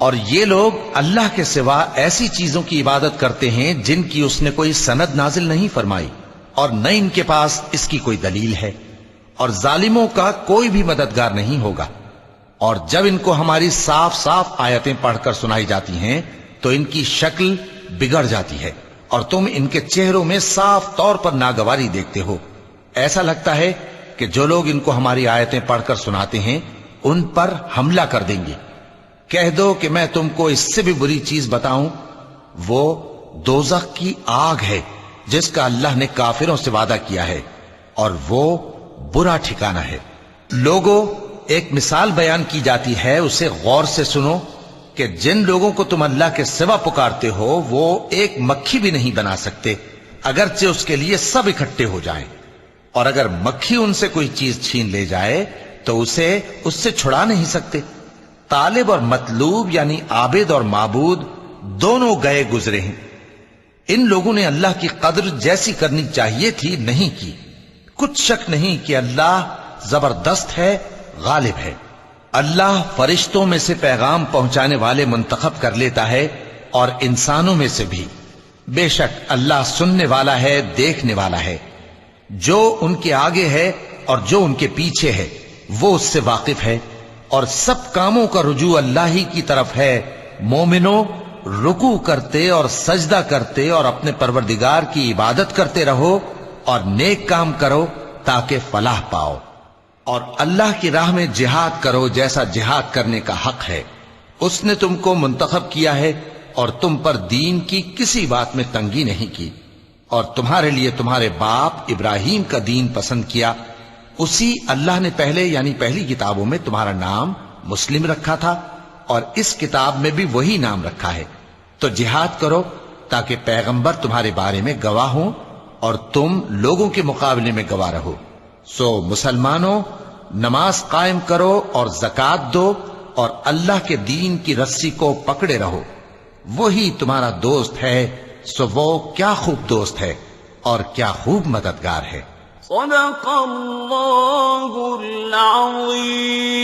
اور یہ لوگ اللہ کے سوا ایسی چیزوں کی عبادت کرتے ہیں جن کی اس نے کوئی سند نازل نہیں فرمائی، اور نہ ان کے پاس اس کی کوئی دلیل ہے، اور ظالموں کا کوئی بھی مددگار نہیں ہوگا۔ اور جب ان کو ہماری صاف صاف آیتیں پڑھ کر سنائی جاتی ہیں تو ان کی شکل بگڑ جاتی ہے، اور تم ان کے چہروں میں صاف طور پر ناگواری دیکھتے ہو۔ ایسا لگتا ہے کہ جو لوگ ان کو ہماری آیتیں پڑھ کر سناتے ہیں ان پر حملہ کر دیں گے۔ کہہ دو کہ میں تم کو اس سے بھی بری چیز بتاؤں، وہ دوزخ کی آگ ہے جس کا اللہ نے کافروں سے وعدہ کیا ہے، اور وہ برا ٹھکانہ ہے۔ لوگوں، ایک مثال بیان کی جاتی ہے، اسے غور سے سنو کہ جن لوگوں کو تم اللہ کے سوا پکارتے ہو وہ ایک مکھی بھی نہیں بنا سکتے، اگرچہ اس کے لیے سب اکٹھے ہو جائیں، اور اگر مکھی ان سے کوئی چیز چھین لے جائے تو اسے اس سے چھڑا نہیں سکتے۔ طالب اور مطلوب یعنی عابد اور معبود دونوں گئے گزرے ہیں۔ ان لوگوں نے اللہ کی قدر جیسی کرنی چاہیے تھی نہیں کی۔ کچھ شک نہیں کہ اللہ زبردست ہے، غالب ہے۔ اللہ فرشتوں میں سے پیغام پہنچانے والے منتخب کر لیتا ہے اور انسانوں میں سے بھی۔ بے شک اللہ سننے والا ہے، دیکھنے والا ہے۔ جو ان کے آگے ہے اور جو ان کے پیچھے ہے وہ اس سے واقف ہے، اور سب کاموں کا رجوع اللہ ہی کی طرف ہے۔ مومنوں، رکوع کرتے اور سجدہ کرتے اور اپنے پروردگار کی عبادت کرتے رہو اور نیک کام کرو تاکہ فلاح پاؤ، اور اللہ کی راہ میں جہاد کرو جیسا جہاد کرنے کا حق ہے۔ اس نے تم کو منتخب کیا ہے اور تم پر دین کی کسی بات میں تنگی نہیں کی، اور تمہارے لیے تمہارے باپ ابراہیم کا دین پسند کیا۔ اسی اللہ نے پہلے یعنی پہلی کتابوں میں تمہارا نام مسلم رکھا تھا، اور اس کتاب میں بھی وہی نام رکھا ہے۔ تو جہاد کرو تاکہ پیغمبر تمہارے بارے میں گواہ ہوں اور تم لوگوں کے مقابلے میں گواہ رہو۔ سو مسلمانوں، نماز قائم کرو اور زکوٰۃ دو اور اللہ کے دین کی رسی کو پکڑے رہو، وہی تمہارا دوست ہے۔ سو وہ کیا خوب دوست ہے اور کیا خوب مددگار ہے۔ صدق اللہ العظیم۔